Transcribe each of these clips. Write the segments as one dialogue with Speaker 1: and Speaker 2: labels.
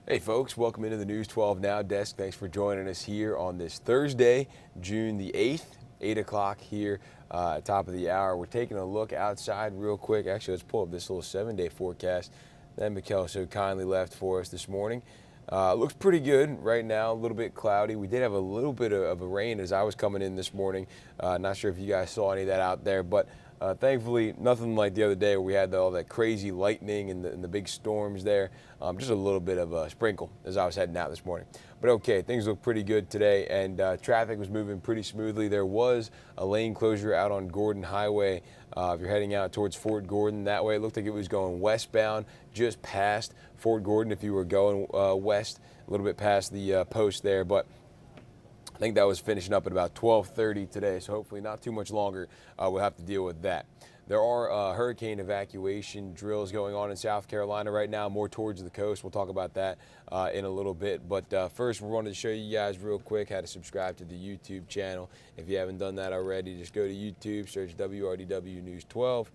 Speaker 1: Hey folks, welcome into the News 12 Now desk. Thanks for joining us here on this Thursday, June the 8th, 8 o'clock here, top of the hour. We're taking a look outside real quick. Actually, let's pull up this little 7-day forecast that Mikkel so kindly left for us this morning. Looks pretty good right now, a little bit cloudy. We did have a little bit of a rain as I was coming in this morning. Not sure if you guys saw any of that out there, but thankfully nothing like the other day where we had all that crazy lightning and the big storms there. Just a little bit of a sprinkle as I was heading out this morning. But okay, things look pretty good today, and traffic was moving pretty smoothly. There was a lane closure out on Gordon Highway. If you're heading out towards Fort Gordon that way, it looked like it was going westbound just past Fort Gordon if you were going west, a little bit past the post there. But I think that was finishing up at about 12:30 today, so hopefully not too much longer we'll have to deal with that. There are hurricane evacuation drills going on in South Carolina right now, more towards the coast. We'll talk about that in a little bit. But first, we wanted to show you guys real quick how to subscribe to the YouTube channel. If you haven't done that already, just go to YouTube, search WRDW News 12,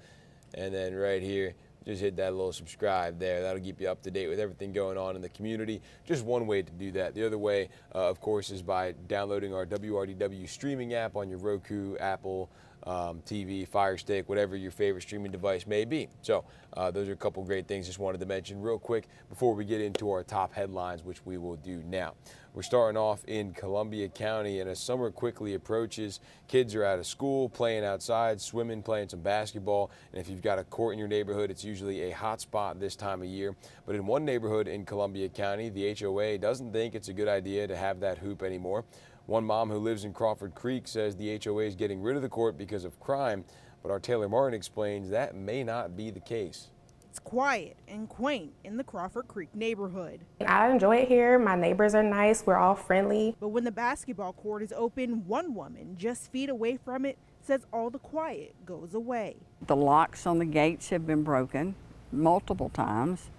Speaker 1: and then right here, just hit that little subscribe there. That'll keep you up to date with everything going on in the community. Just one way to do that. The other way, of course, is by downloading our WRDW streaming app on your Roku, Apple TV, Fire Stick, whatever your favorite streaming device may be. So those are a couple great things just wanted to mention real quick before we get into our top headlines, which we will do now. We're starting off in Columbia County, and as summer quickly approaches, kids are out of school, playing outside, swimming, playing some basketball, and if you've got a court in your neighborhood, it's usually a hot spot this time of year. But in one neighborhood in Columbia County, the HOA doesn't think it's a good idea to have that hoop anymore. One mom who lives in Crawford Creek says the HOA is getting rid of the court because of crime, but our Taylor Martin explains that may not be the case.
Speaker 2: It's quiet and quaint in the Crawford Creek neighborhood.
Speaker 3: I enjoy it here. My neighbors are nice. We're all friendly.
Speaker 2: But when the basketball court is open, one woman just feet away from it says all the quiet goes away.
Speaker 4: The locks on the gates have been broken multiple times.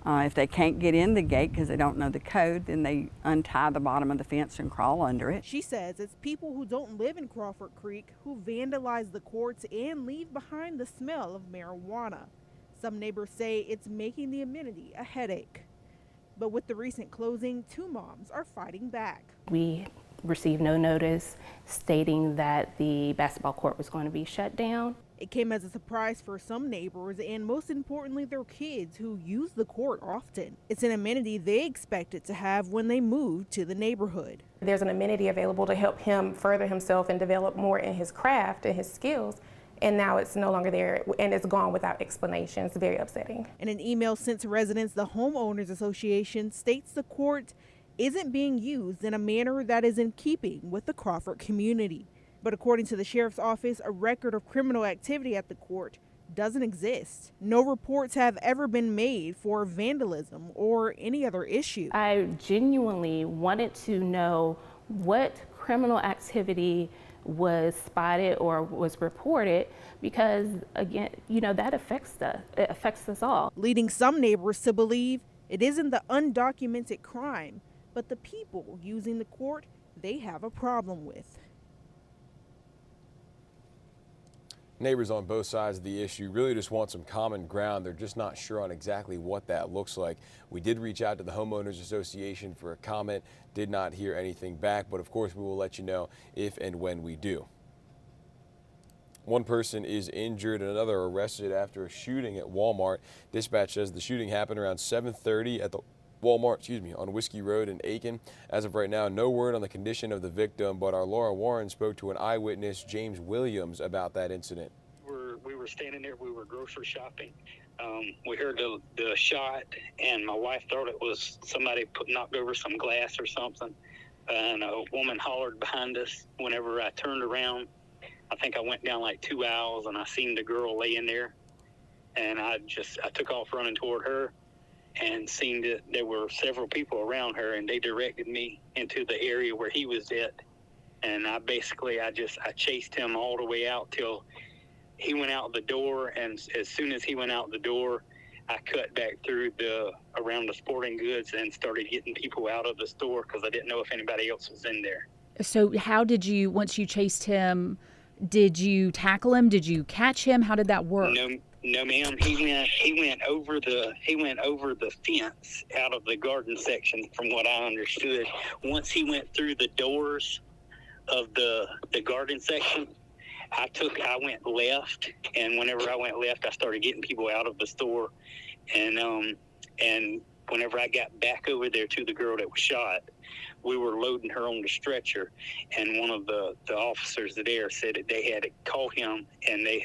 Speaker 4: If they can't get in the gate because they don't know the code, then they untie the bottom of the fence and crawl under it.
Speaker 2: She says it's people who don't live in Crawford Creek who vandalize the courts and leave behind the smell of marijuana. Some neighbors say it's making the amenity a headache. But with the recent closing, two moms are fighting back.
Speaker 3: We received no notice stating that the basketball court was going to be shut down.
Speaker 2: It came as a surprise for some neighbors and most importantly their kids who use the court often. It's an amenity they expected to have when they moved to the neighborhood.
Speaker 3: There's an amenity available to help him further himself and develop more in his craft and his skills. And now it's no longer there, and it's gone without explanation. It's very upsetting.
Speaker 2: In an email sent to residents, the Homeowners Association states the court isn't being used in a manner that is in keeping with the Crawford community. But according to the sheriff's office, a record of criminal activity at the court doesn't exist. No reports have ever been made for vandalism or any other issue.
Speaker 3: I genuinely wanted to know what criminal activity was spotted or was reported because, again, that affects us. It affects us all.
Speaker 2: Leading some neighbors to believe it isn't the undocumented crime, but the people using the court they have a problem with.
Speaker 1: Neighbors on both sides of the issue really just want some common ground. They're just not sure on exactly what that looks like. We did reach out to the Homeowners Association for a comment, did not hear anything back, but of course we will let you know if and when we do. One person is injured and another arrested after a shooting at Walmart. Dispatch says the shooting happened around 7:30 at the Walmart, on Whiskey Road in Aiken. As of right now, no word on the condition of the victim, but our Laura Warren spoke to an eyewitness, James Williams, about that incident.
Speaker 5: We were standing there, we were grocery shopping. We heard the shot, and my wife thought it was somebody knocked over some glass or something. And a woman hollered behind us. Whenever I turned around, I think I went down like 2 aisles, and I seen the girl laying there. And I took off running toward her, and seen that there were several people around her, and they directed me into the area where he was at. And I chased him all the way out till he went out the door. And as soon as he went out the door, I cut back through around the sporting goods and started getting people out of the store because I didn't know if anybody else was in there.
Speaker 6: So how did once you chased him, did you tackle him? Did you catch him? How did that work?
Speaker 5: No, ma'am. He went over the fence out of the garden section, from what I understood. Once he went through the doors of the garden section, I went left, and whenever I went left, I started getting people out of the store, and whenever I got back over there to the girl that was shot, we were loading her on the stretcher, and one of the officers there said that they had caught him, and they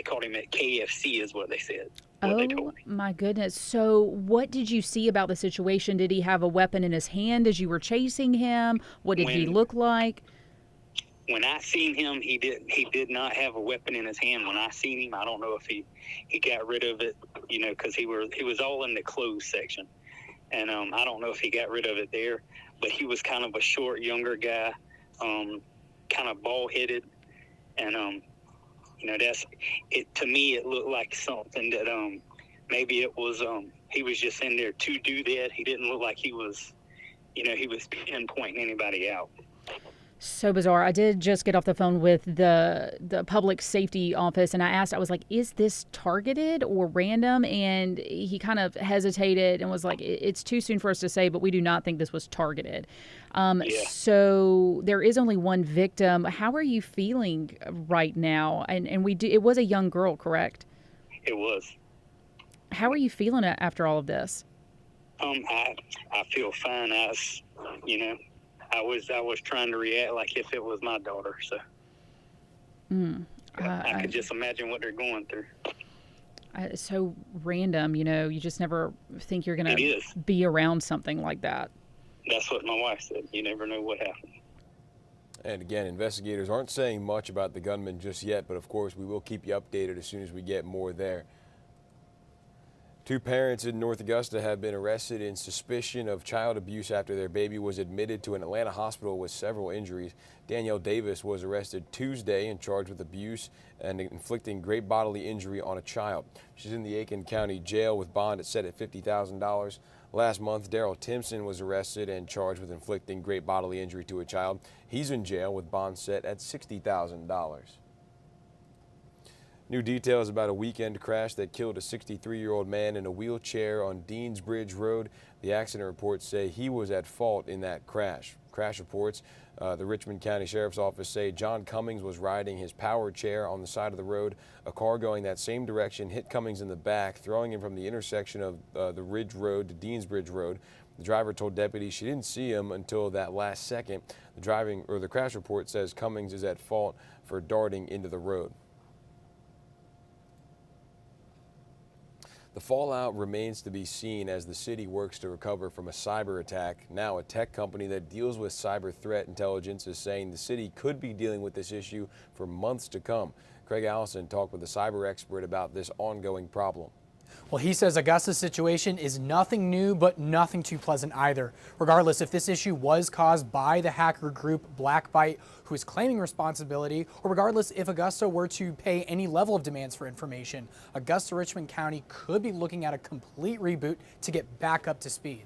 Speaker 5: caught him at KFC, is what they said. They told me.
Speaker 6: My goodness. So what did you see about the situation? Did he have a weapon in his hand as you were chasing him? What did he look like?
Speaker 5: When I seen him, he did not have a weapon in his hand. When I seen him, I don't know if he got rid of it, because he was all in the clothes section. And I don't know if he got rid of it there, but he was kind of a short, younger guy, kind of bald-headed. And, that's it. To me, it looked like something that maybe it was, he was just in there to do that. He didn't look like he was, he was pinpointing anybody out.
Speaker 6: So bizarre. I did just get off the phone with the public safety office, and I was like, is this targeted or random? And he kind of hesitated and was like, it's too soon for us to say, but we do not think this was targeted. So there is only one victim. How are you feeling right now? And it was a young girl, correct?
Speaker 5: It was.
Speaker 6: How are you feeling after all of this?
Speaker 5: I feel fine. I was trying to react like if it was my daughter, so I could just imagine what they're going through.
Speaker 6: It's so random, you just never think you're going to be around something like that.
Speaker 5: That's what my wife said. You never know what happened.
Speaker 1: And again, investigators aren't saying much about the gunman just yet, but of course we will keep you updated as soon as we get more there. Two parents in North Augusta have been arrested in suspicion of child abuse after their baby was admitted to an Atlanta hospital with several injuries. Danielle Davis was arrested Tuesday and charged with abuse and inflicting great bodily injury on a child. She's in the Aiken County Jail with bond set at $50,000. Last month, Daryl Timpson was arrested and charged with inflicting great bodily injury to a child. He's in jail with bond set at $60,000. New details about a weekend crash that killed a 63-year-old man in a wheelchair on Deansbridge Road. The accident reports say he was at fault in that crash. Crash reports, the Richmond County Sheriff's Office say John Cummings was riding his power chair on the side of the road. A car going that same direction hit Cummings in the back, throwing him from the intersection of the Ridge Road to Deansbridge Road. The driver told deputies she didn't see him until that last second. The crash report says Cummings is at fault for darting into the road. The fallout remains to be seen as the city works to recover from a cyber attack. Now, a tech company that deals with cyber threat intelligence is saying the city could be dealing with this issue for months to come. Craig Allison talked with a cyber expert about this ongoing problem.
Speaker 7: Well, he says Augusta's situation is nothing new, but nothing too pleasant either. Regardless if this issue was caused by the hacker group Blackbyte, who is claiming responsibility, or regardless if Augusta were to pay any level of demands for information, Augusta-Richmond County could be looking at a complete reboot to get back up to speed.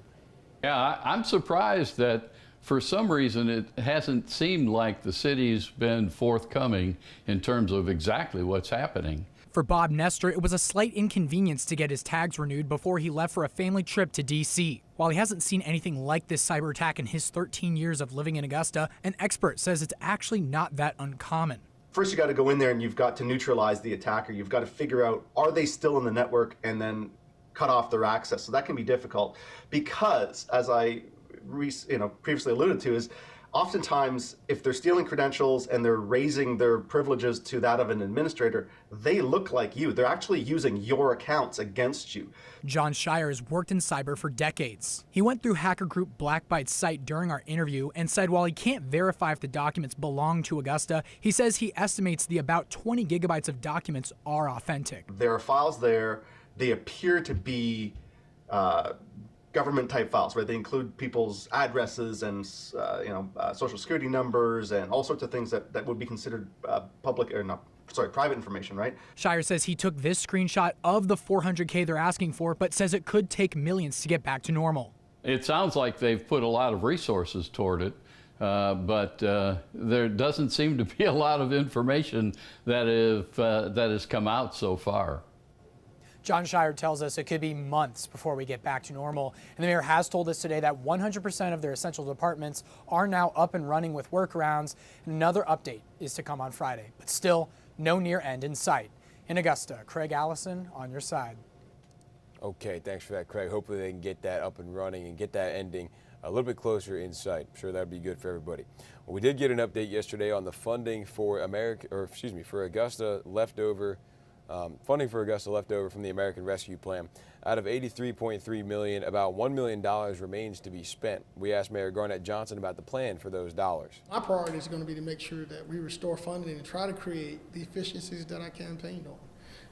Speaker 8: Yeah, I'm surprised that for some reason it hasn't seemed like the city's been forthcoming in terms of exactly what's happening.
Speaker 7: For Bob Nestor, it was a slight inconvenience to get his tags renewed before he left for a family trip to D.C. While he hasn't seen anything like this cyber attack in his 13 years of living in Augusta, an expert says it's actually not that uncommon.
Speaker 9: First, you got to go in there and you've got to neutralize the attacker. You've got to figure out, are they still in the network, and then cut off their access. So that can be difficult because, as I previously alluded to, is oftentimes, if they're stealing credentials and they're raising their privileges to that of an administrator, they look like you. They're actually using your accounts against you.
Speaker 7: John Shire has worked in cyber for decades. He went through hacker group Blackbyte's site during our interview and said while he can't verify if the documents belong to Augusta, he says he estimates the about 20 gigabytes of documents are authentic.
Speaker 9: There are files there. They appear to be government type files, right? They include people's addresses and social security numbers and all sorts of things that would be considered private information, right?
Speaker 7: Shire says he took this screenshot of the $400K they're asking for, but says it could take millions to get back to normal.
Speaker 8: It sounds like they've put a lot of resources toward it, but there doesn't seem to be a lot of information that has come out so far.
Speaker 7: John Shire tells us it could be months before we get back to normal. And the mayor has told us today that 100% of their essential departments are now up and running with workarounds. Another update is to come on Friday, but still no near end in sight. In Augusta, Craig Allison on your side.
Speaker 1: Okay, thanks for that, Craig. Hopefully they can get that up and running and get that ending a little bit closer in sight. I'm sure that would be good for everybody. Well, we did get an update yesterday on the funding for Augusta leftover. Funding for Augusta leftover from the American Rescue Plan. Out of $83.3 million, about $1 million remains to be spent. We asked Mayor Garnett Johnson about the plan for those dollars.
Speaker 10: My priority is going to be to make sure that we restore funding and try to create the efficiencies that I campaigned on.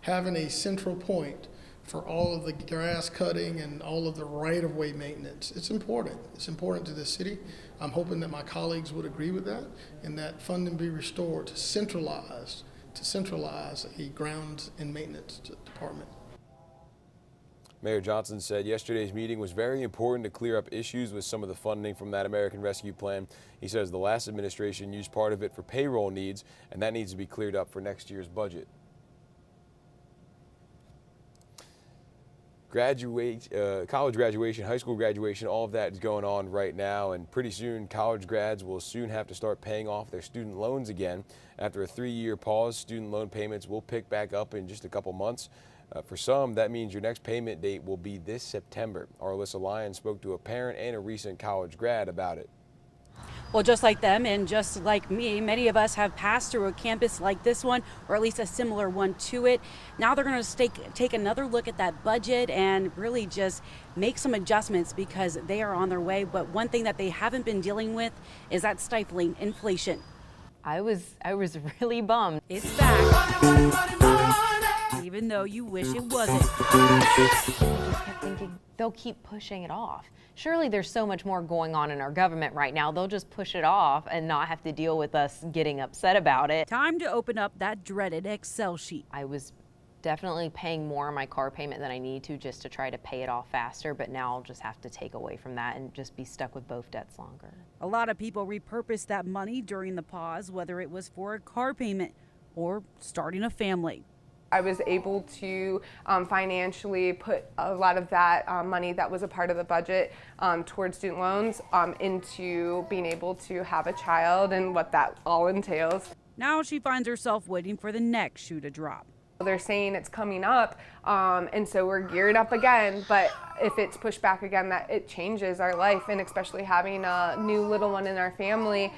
Speaker 10: Having a central point for all of the grass cutting and all of the right-of-way maintenance. It's important. It's important to the city. I'm hoping that my colleagues would agree with that and that funding be restored to centralize a grounds and maintenance department.
Speaker 1: Mayor Johnson said yesterday's meeting was very important to clear up issues with some of the funding from that American Rescue Plan. He says the last administration used part of it for payroll needs, and that needs to be cleared up for next year's budget. College graduation, high school graduation, all of that is going on right now, and pretty soon college grads will soon have to start paying off their student loans again. After a 3-year pause, student loan payments will pick back up in just a couple months. For some, that means your next payment date will be this September. Our Alyssa Lyons spoke to a parent and a recent college grad about it.
Speaker 11: Well, just like them and just like me, many of us have passed through a campus like this one, or at least a similar one to it. Now they're going to take another look at that budget and really just make some adjustments because they are on their way. But one thing that they haven't been dealing with is that stifling inflation.
Speaker 12: I was really bummed.
Speaker 11: It's back, even though you wish it wasn't.
Speaker 12: I just kept thinking they'll keep pushing it off. Surely there's so much more going on in our government right now. They'll just push it off and not have to deal with us getting upset about it.
Speaker 11: Time to open up that dreaded Excel sheet.
Speaker 12: I was definitely paying more on my car payment than I need to just to try to pay it off faster, but now I'll just have to take away from that and just be stuck with both debts longer.
Speaker 11: A lot of people repurposed that money during the pause, whether it was for a car payment or starting a family.
Speaker 13: I was able to financially put a lot of that money that was a part of the budget towards student loans into being able to have a child and what that all entails.
Speaker 11: Now she finds herself waiting for the next shoe to drop.
Speaker 13: They're saying it's coming up, and so we're geared up again, but if it's pushed back again, that it changes our life, and especially having a new little one in our family,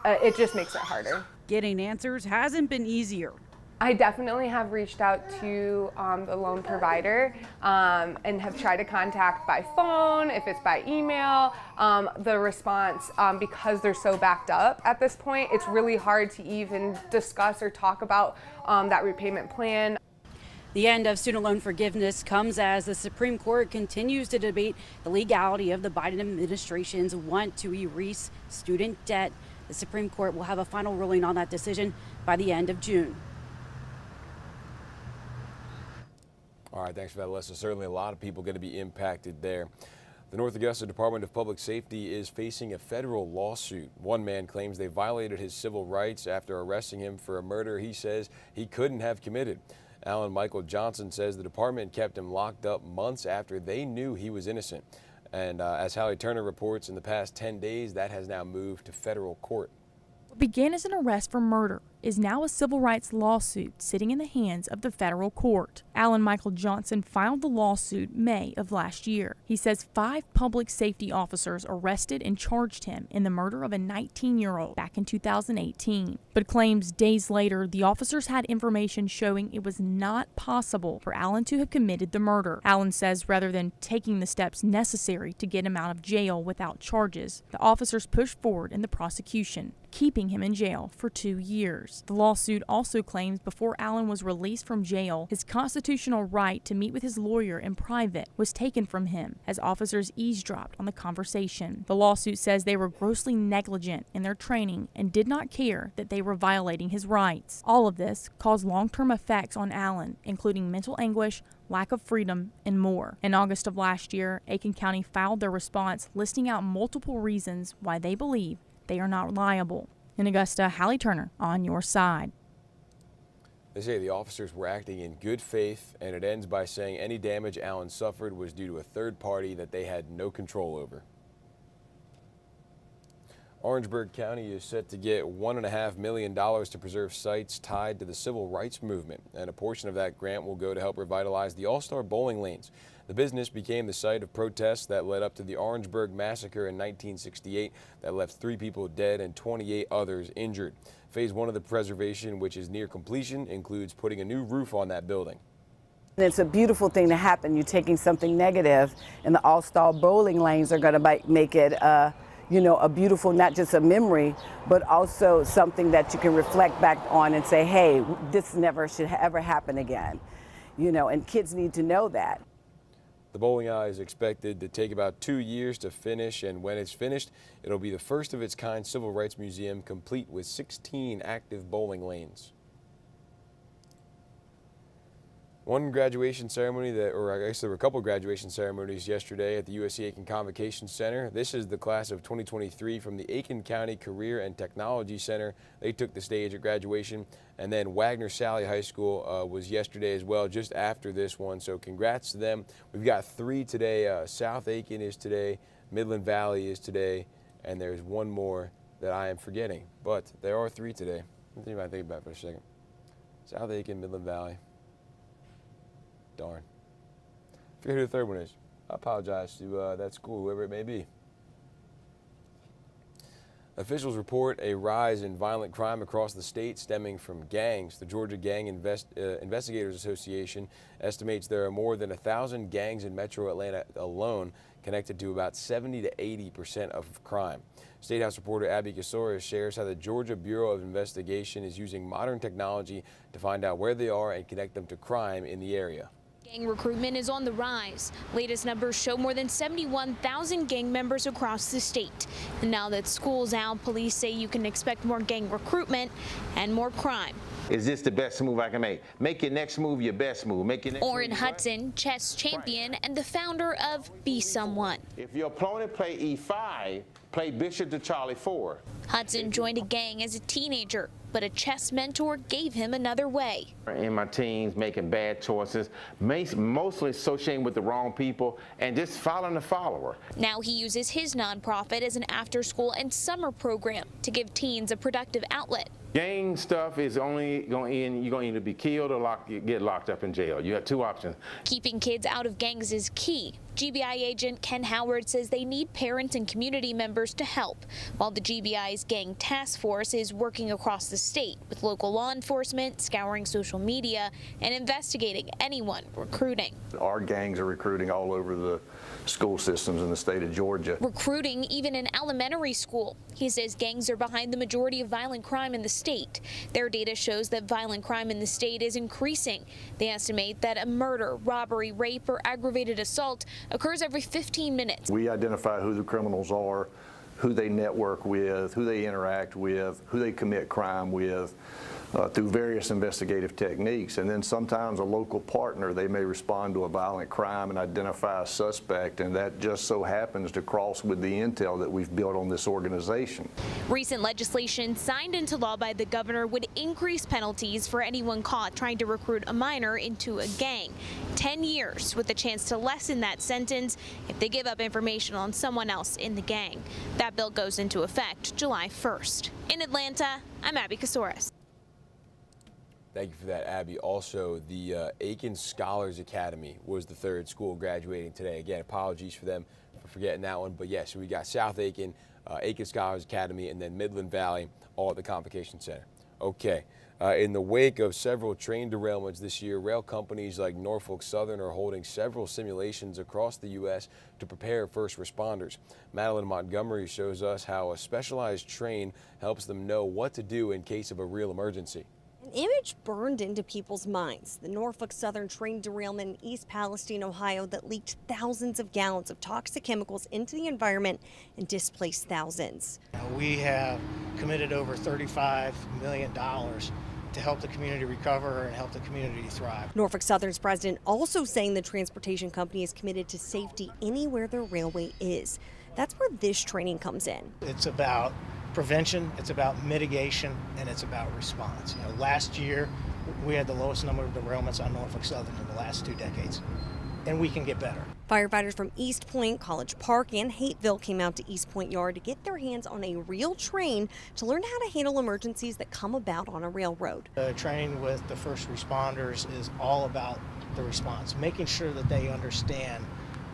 Speaker 13: it just makes it harder.
Speaker 11: Getting answers hasn't been easier.
Speaker 13: I definitely have reached out to the loan provider and have tried to contact by phone, if it's by email. The response, because they're so backed up at this point, it's really hard to even discuss or talk about that repayment plan.
Speaker 11: The end of student loan forgiveness comes as the Supreme Court continues to debate the legality of the Biden administration's want to erase student debt. The Supreme Court will have a final ruling on that decision by the end of June.
Speaker 1: All right, thanks for that, Alyssa. Certainly a lot of people going to be impacted there. The North Augusta Department of Public Safety is facing a federal lawsuit. One man claims they violated his civil rights after arresting him for a murder he says he couldn't have committed. Alan Michael Johnson says the department kept him locked up months after they knew he was innocent. And as Hallie Turner reports, in the past 10 days, that has now moved to federal court.
Speaker 14: What began as an arrest for murder is now a civil rights lawsuit sitting in the hands of the federal court. Alan Michael Johnson filed the lawsuit May of last year. He says 5 public safety officers arrested and charged him in the murder of a 19-year-old back in 2018, but claims days later the officers had information showing it was not possible for Alan to have committed the murder. Alan says rather than taking the steps necessary to get him out of jail without charges, the officers pushed forward in the prosecution, keeping him in jail for 2 years. The lawsuit also claims before Alan was released from jail, his constitutional right to meet with his lawyer in private was taken from him as officers eavesdropped on the conversation. The lawsuit says they were grossly negligent in their training and did not care that they were violating his rights. All of this caused long-term effects on Alan, including mental anguish, lack of freedom, and more. In August of last year, Aiken County filed their response listing out multiple reasons why they believe they are not liable. In Augusta, Hallie Turner on your side.
Speaker 1: They say the officers were acting in good faith, and it ends by saying any damage Allen suffered was due to a third party that they had no control over. Orangeburg County is set to get $1.5 million to preserve sites tied to the civil rights movement, and a portion of that grant will go to help revitalize the All-Star bowling lanes. The business became the site of protests that led up to the Orangeburg massacre in 1968 that left 3 people dead and 28 others injured. Phase 1 of the preservation, which is near completion, includes putting a new roof on that building.
Speaker 15: It's a beautiful thing to happen. You're taking something negative, and the All-Star bowling lanes are going to make it a beautiful, not just a memory, but also something that you can reflect back on and say, hey, this never should ever happen again. And kids need to know that.
Speaker 1: The bowling alley is expected to take about 2 years to finish, and when it's finished, it'll be the first of its kind civil rights museum, complete with 16 active bowling lanes. One graduation ceremony or I guess there were a couple graduation ceremonies yesterday at the USC Aiken Convocation Center. This is the class of 2023 from the Aiken County Career and Technology Center. They took the stage at graduation. And then Wagner Sally High School was yesterday as well, just after this one. So congrats to them. We've got 3 today. South Aiken is today, Midland Valley is today, and there's one more that I am forgetting. But there are 3 today. What do you might think about it for a second? South Aiken, Midland Valley. Darn. Forget who the third one is. I apologize to that school, whoever it may be. Officials report a rise in violent crime across the state stemming from gangs. The Georgia Gang Investigators Association estimates there are more than 1,000 gangs in metro Atlanta alone, connected to about 70 to 80% of crime. State House reporter Abby Casores shares how the Georgia Bureau of Investigation is using modern technology to find out where they are and connect them to crime in the area.
Speaker 16: Gang recruitment is on the rise. Latest numbers show more than 71,000 gang members across the state. And now that school's out, police say you can expect more gang recruitment and more crime.
Speaker 17: Is this the best move I can make? Make your next move your best move. Make your next
Speaker 16: Orrin
Speaker 17: move
Speaker 16: Hudson, chess champion and the founder of Be Someone.
Speaker 17: If your opponent play E5, play bishop to Charlie 4.
Speaker 16: Hudson joined a gang as a teenager, but a chess mentor gave him another way.
Speaker 17: In my teens, making bad choices, mostly associating with the wrong people, and just following the follower.
Speaker 16: Now he uses his nonprofit as an after-school and summer program to give teens a productive outlet.
Speaker 17: Gang stuff is only going to end, you're going to either be killed or get locked up in jail. You have 2 options.
Speaker 16: Keeping kids out of gangs is key. GBI agent Ken Howard says they need parents and community members to help, while the GBI's gang task force is working across the state with local law enforcement, scouring social media, and investigating anyone recruiting.
Speaker 18: Our gangs are recruiting all over the school systems in the state of Georgia.
Speaker 16: Recruiting even in elementary school. He says gangs are behind the majority of violent crime in the state. Their data shows that violent crime in the state is increasing. They estimate that a murder, robbery, rape, or aggravated assault occurs every 15 minutes.
Speaker 18: We identify who the criminals are, who they network with, who they interact with, who they commit crime with, through various investigative techniques. And then sometimes a local partner, they may respond to a violent crime and identify a suspect, and that just so happens to cross with the intel that we've built on this organization.
Speaker 16: Recent legislation signed into law by the governor would increase penalties for anyone caught trying to recruit a minor into a gang. 10 years with a chance to lessen that sentence if they give up information on someone else in the gang. That bill goes into effect July 1st. In Atlanta, I'm Abby Casores.
Speaker 1: Thank you for that, Abby. Also, the Aiken Scholars Academy was the 3rd school graduating today. Again, apologies for them for forgetting that one. But yes, so we got South Aiken, Aiken Scholars Academy, and then Midland Valley, all at the Convocation Center. Okay. In the wake of several train derailments this year, rail companies like Norfolk Southern are holding several simulations across the U.S. to prepare first responders. Madeline Montgomery shows us how a specialized train helps them know what to do in case of a real emergency.
Speaker 19: An image burned into people's minds. The Norfolk Southern train derailment in East Palestine, Ohio, that leaked thousands of gallons of toxic chemicals into the environment and displaced thousands.
Speaker 20: We have committed over $35 million to help the community recover and help the community thrive.
Speaker 19: Norfolk Southern's president also saying the transportation company is committed to safety anywhere their railway is. That's where this training comes in.
Speaker 20: It's about prevention, it's about mitigation, and it's about response. Last year we had the lowest number of derailments on Norfolk Southern in the last 2 decades, and we can get better.
Speaker 19: Firefighters from East Point, College Park, and Hateville came out to East Point Yard to get their hands on a real train to learn how to handle emergencies that come about on a railroad.
Speaker 20: The training with the first responders is all about the response, making sure that they understand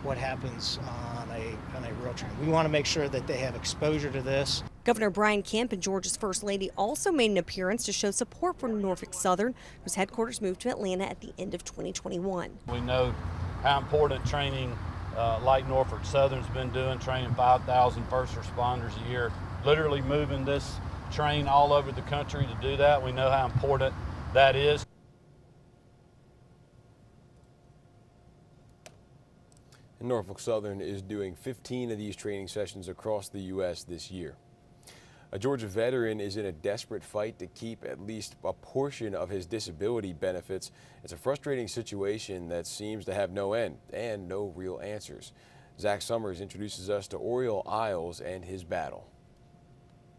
Speaker 20: what happens on a rail train. We want to make sure that they have exposure to this.
Speaker 19: Governor Brian Kemp and Georgia's First Lady also made an appearance to show support for Norfolk Southern, whose headquarters moved to Atlanta at the end of 2021.
Speaker 21: We know how important training like Norfolk Southern's been doing, training 5,000 first responders a year, literally moving this train all over the country to do that. We know how important that is.
Speaker 1: And Norfolk Southern is doing 15 of these training sessions across the U.S. this year. A Georgia veteran is in a desperate fight to keep at least a portion of his disability benefits. It's a frustrating situation that seems to have no end and no real answers. Zach Summers introduces us to Oriel Isles and his battle.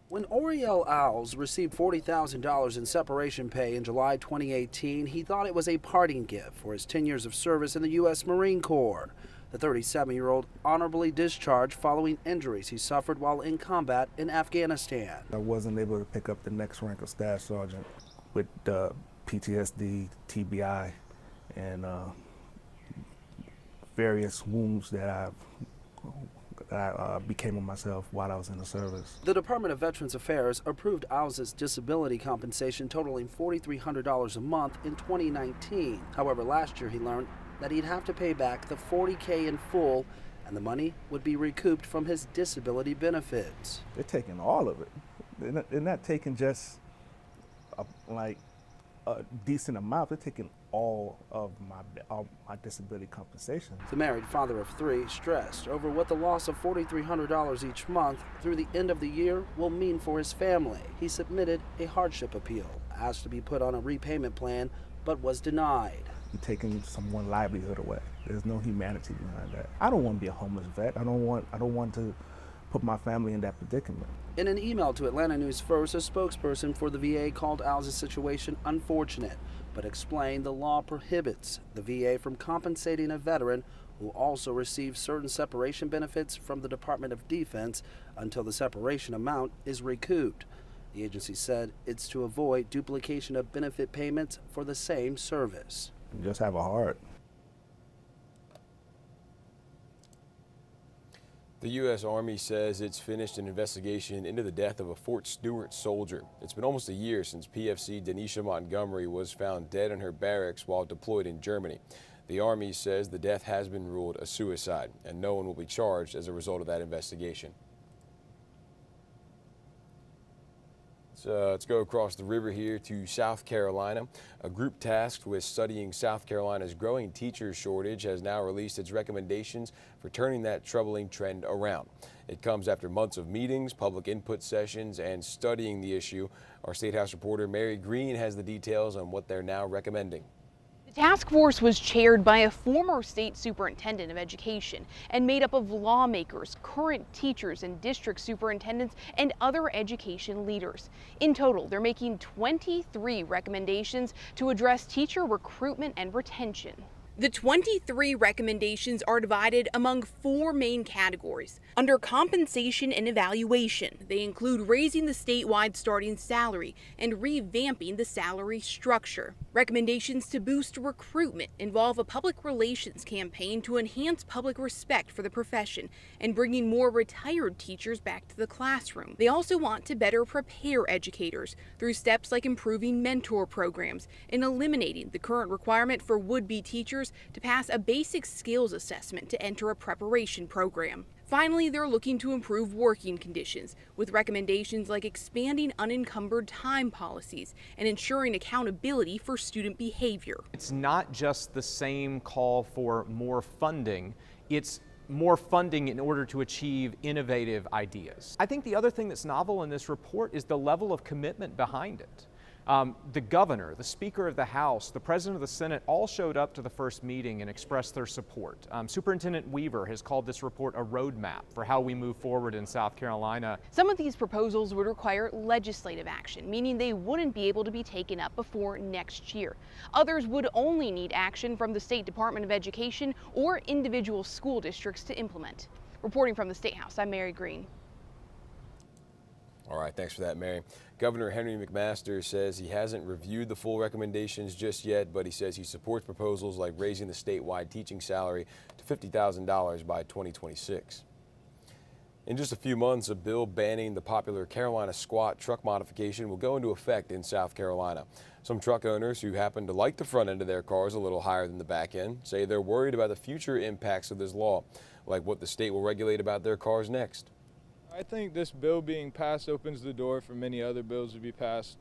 Speaker 22: When Oriel Isles received $40,000 in separation pay in July 2018, he thought it was a parting gift for his 10 years of service in the U.S. Marine Corps. The 37-year-old honorably discharged following injuries he suffered while in combat in Afghanistan.
Speaker 23: I wasn't able to pick up the next rank of staff sergeant with PTSD, TBI, and various wounds that I became on myself while I was in the service.
Speaker 22: The Department of Veterans Affairs approved Isles' disability compensation totaling $4,300 a month in 2019. However, last year he learned that he'd have to pay back the $40K in full, and the money would be recouped from his disability benefits.
Speaker 23: They're taking all of it. They're not taking just a decent amount. They're taking all of my disability compensation.
Speaker 22: The married father of 3 stressed over what the loss of $4,300 each month through the end of the year will mean for his family. He submitted a hardship appeal, asked to be put on a repayment plan, but was denied.
Speaker 23: You're taking someone's livelihood away. There's no humanity behind that. I don't want to be a homeless vet. I don't want to put my family in that predicament.
Speaker 22: In an email to Atlanta News First, a spokesperson for the VA called Isles' situation unfortunate, but explained the law prohibits the VA from compensating a veteran who also receives certain separation benefits from the Department of Defense until the separation amount is recouped. The agency said it's to avoid duplication of benefit payments for the same service.
Speaker 23: Just have a heart.
Speaker 1: The U.S. Army says it's finished an investigation into the death of a Fort Stewart soldier. It's been almost a year since PFC Denisha Montgomery was found dead in her barracks while deployed in Germany. The Army says the death has been ruled a suicide, and no one will be charged as a result of that investigation. Let's go across the river here to South Carolina. A group tasked with studying South Carolina's growing teacher shortage has now released its recommendations for turning that troubling trend around. It comes after months of meetings, public input sessions, and studying the issue. Our State House reporter Mary Green has the details on what they're now recommending.
Speaker 24: The task force was chaired by a former state superintendent of education and made up of lawmakers, current teachers and district superintendents, and other education leaders. In total, they're making 23 recommendations to address teacher recruitment and retention. The 23 recommendations are divided among 4 main categories. Under compensation and evaluation, they include raising the statewide starting salary and revamping the salary structure. Recommendations to boost recruitment involve a public relations campaign to enhance public respect for the profession and bringing more retired teachers back to the classroom. They also want to better prepare educators through steps like improving mentor programs and eliminating the current requirement for would-be teachers to pass a basic skills assessment to enter a preparation program. Finally, they're looking to improve working conditions with recommendations like expanding unencumbered time policies and ensuring accountability for student behavior.
Speaker 25: It's not just the same call for more funding, it's more funding in order to achieve innovative ideas. I think the other thing that's novel in this report is the level of commitment behind it. The governor, the Speaker of the House, the President of the Senate all showed up to the first meeting and expressed their support. Superintendent Weaver has called this report a roadmap for how we move forward in South Carolina.
Speaker 24: Some of these proposals would require legislative action, meaning they wouldn't be able to be taken up before next year. Others would only need action from the State Department of Education or individual school districts to implement. Reporting from the State House, I'm Mary Green.
Speaker 1: All right, thanks for that, Mary. Governor Henry McMaster says he hasn't reviewed the full recommendations just yet, but he says he supports proposals like raising the statewide teaching salary to $50,000 by 2026. In just a few months, a bill banning the popular Carolina squat truck modification will go into effect in South Carolina. Some truck owners who happen to like the front end of their cars a little higher than the back end say they're worried about the future impacts of this law, like what the state will regulate about their cars next.
Speaker 2: I think this bill being passed opens the door for many other bills to be passed,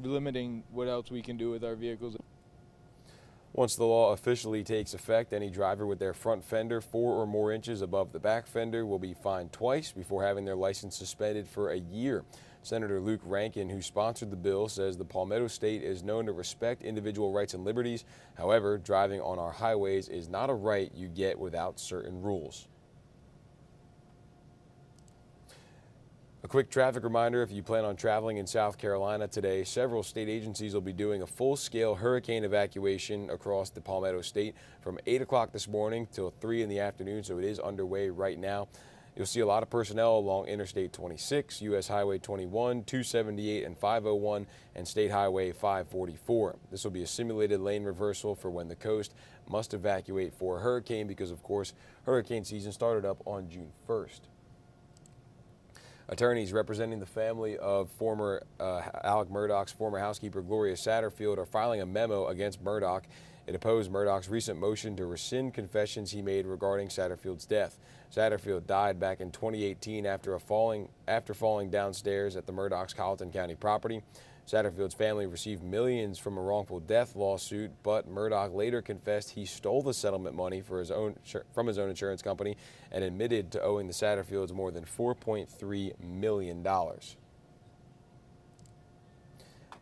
Speaker 2: limiting what else we can do with our vehicles.
Speaker 1: Once the law officially takes effect, any driver with their front fender 4 or more inches above the back fender will be fined twice before having their license suspended for a year. Senator Luke Rankin, who sponsored the bill, says the Palmetto State is known to respect individual rights and liberties. However, driving on our highways is not a right you get without certain rules. A quick traffic reminder, if you plan on traveling in South Carolina today, several state agencies will be doing a full-scale hurricane evacuation across the Palmetto State from 8 o'clock this morning till 3 in the afternoon, so it is underway right now. You'll see a lot of personnel along Interstate 26, U.S. Highway 21, 278 and 501, and State Highway 544. This will be a simulated lane reversal for when the coast must evacuate for a hurricane because, of course, hurricane season started up on June 1st. Attorneys representing the family of former Alec Murdaugh's former housekeeper Gloria Satterfield are filing a memo against Murdaugh. It opposed Murdaugh's recent motion to rescind confessions he made regarding Satterfield's death. Satterfield died back in 2018 after falling downstairs at the Murdaugh's Colleton County property. Satterfield's family received millions from a wrongful death lawsuit, but Murdaugh later confessed he stole the settlement money from his own insurance company and admitted to owing the Satterfields more than $4.3 million.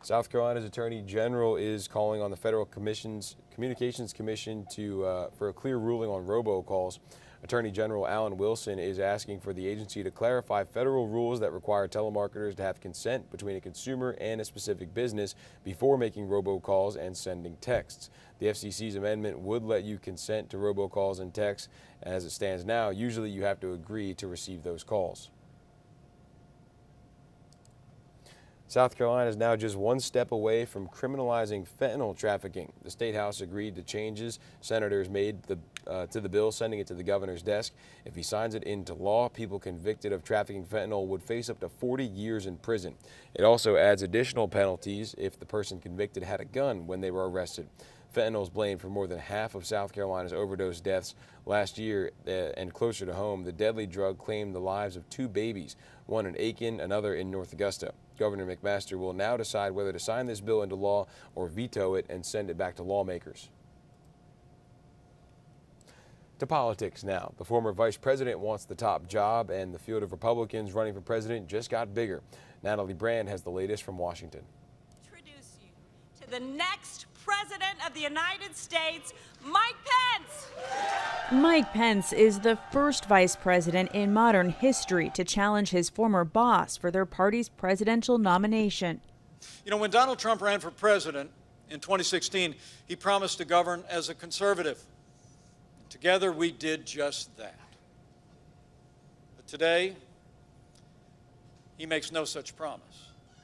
Speaker 1: South Carolina's Attorney General is calling on the Federal Communications Commission for a clear ruling on robocalls. Attorney General Alan Wilson is asking for the agency to clarify federal rules that require telemarketers to have consent between a consumer and a specific business before making robocalls and sending texts. The FCC's amendment would let you consent to robocalls and texts. As it stands now, usually you have to agree to receive those calls. South Carolina is now just one step away from criminalizing fentanyl trafficking. The State House agreed to changes senators made to the bill, sending it to the governor's desk. If he signs it into law, people convicted of trafficking fentanyl would face up to 40 years in prison. It also adds additional penalties if the person convicted had a gun when they were arrested. Fentanyl is blamed for more than half of South Carolina's overdose deaths last year, and closer to home, the deadly drug claimed the lives of 2 babies, one in Aiken, another in North Augusta. Governor McMaster will now decide whether to sign this bill into law or veto it and send it back to lawmakers. To politics now. The former vice president wants the top job, and the field of Republicans running for president just got bigger. Natalie Brand has the latest from Washington.
Speaker 3: Introduce you to the next President of the United States, Mike Pence.
Speaker 4: Mike Pence is the first vice president in modern history to challenge his former boss for their party's presidential nomination.
Speaker 5: You know, when Donald Trump ran for president in 2016, he promised to govern as a conservative. Together, we did just that. But today, he makes no such promise.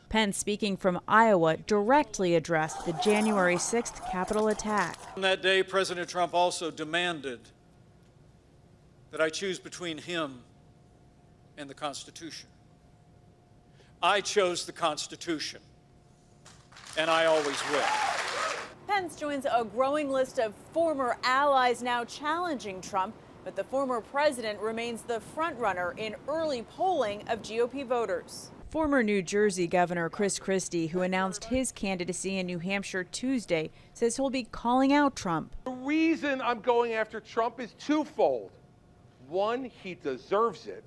Speaker 4: Pence, speaking from Iowa, directly addressed the January 6th Capitol attack.
Speaker 5: On that day, President Trump also demanded that I choose between him and the Constitution. I chose the Constitution, and I always will.
Speaker 4: Pence joins a growing list of former allies now challenging Trump, but the former president remains the frontrunner in early polling of GOP voters. Former New Jersey Governor Chris Christie, who announced his candidacy in New Hampshire Tuesday, says he'll be calling out Trump.
Speaker 6: The reason I'm going after Trump is twofold. One, he deserves it.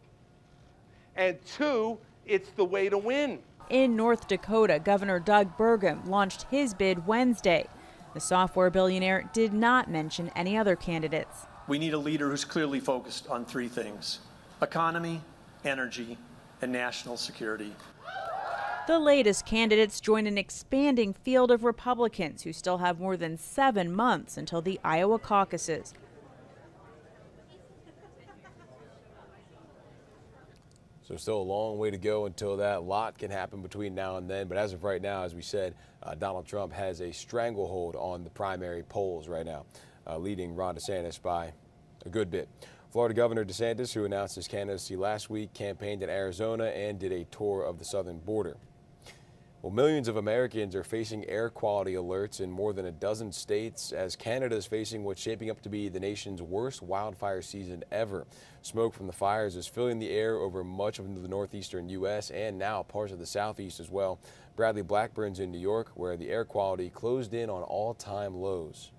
Speaker 6: And two, it's the way to win.
Speaker 4: In North Dakota, Governor Doug Burgum launched his bid Wednesday. The software billionaire did not mention any other candidates.
Speaker 7: We need a leader who's clearly focused on three things: economy, energy, and national security.
Speaker 4: The latest candidates join an expanding field of Republicans who still have more than 7 months until the Iowa caucuses.
Speaker 1: So still a long way to go until that. Lot can happen between now and then. But as of right now, as we said, Donald Trump has a stranglehold on the primary polls right now, leading Ron DeSantis by a good bit. Florida Governor DeSantis, who announced his candidacy last week, campaigned in Arizona and did a tour of the southern border. Well, millions of Americans are facing air quality alerts in more than a dozen states as Canada is facing what's shaping up to be the nation's worst wildfire season ever. Smoke from the fires is filling the air over much of the northeastern U.S. and now parts of the southeast as well. Bradley Blackburn's in New York, where the air quality closed in on all-time lows.